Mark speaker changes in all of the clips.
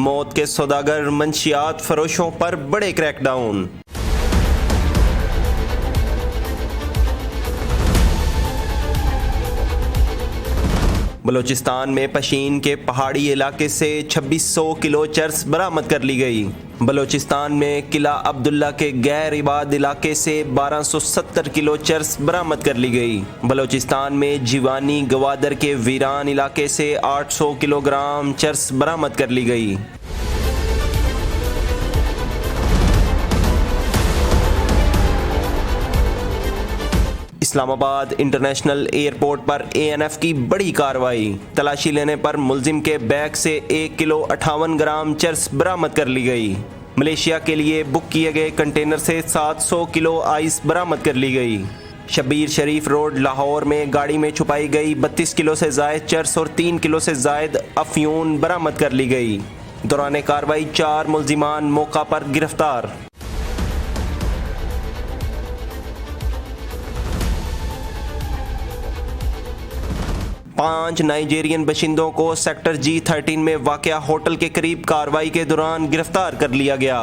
Speaker 1: موت کے سوداگر منشیات فروشوں پر بڑے کریک ڈاؤن۔ بلوچستان میں پشین کے پہاڑی علاقے سے 2600 کلو چرس برآمد کر لی گئی۔ بلوچستان میں قلعہ عبداللہ کے غیر آباد علاقے سے 1270 کلو چرس برآمد کر لی گئی۔ بلوچستان میں جیوانی گوادر کے ویران علاقے سے 800 کلو گرام چرس برآمد کر لی گئی۔ اسلام آباد انٹرنیشنل ایئرپورٹ پر ANF کی بڑی کارروائی، تلاشی لینے پر ملزم کے بیگ سے 1 کلو 58 گرام چرس برآمد کر لی گئی۔ ملیشیا کے لیے بک کیے گئے کنٹینر سے 700 کلو آئس برآمد کر لی گئی۔ شبیر شریف روڈ لاہور میں گاڑی میں چھپائی گئی 32 کلو سے زائد چرس اور 3 کلو سے زائد افیون برآمد کر لی گئی۔ دوران کارروائی 4 ملزمان موقع پر گرفتار۔ 5 نائجیرین باشندوں کو سیکٹر G13 میں واقع ہوٹل کے قریب کارروائی کے دوران گرفتار کر لیا گیا۔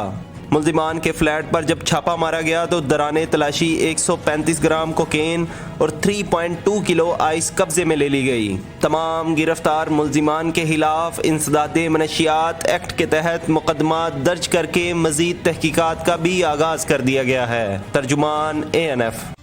Speaker 1: ملزمان کے فلیٹ پر جب چھاپا مارا گیا تو دوران تلاشی 135 گرام کوکین اور 3.2 کلو آئس قبضے میں لے لی گئی۔ تمام گرفتار ملزمان کے خلاف انسداد منشیات ایکٹ کے تحت مقدمات درج کر کے مزید تحقیقات کا بھی آغاز کر دیا گیا ہے۔ ترجمان ANF۔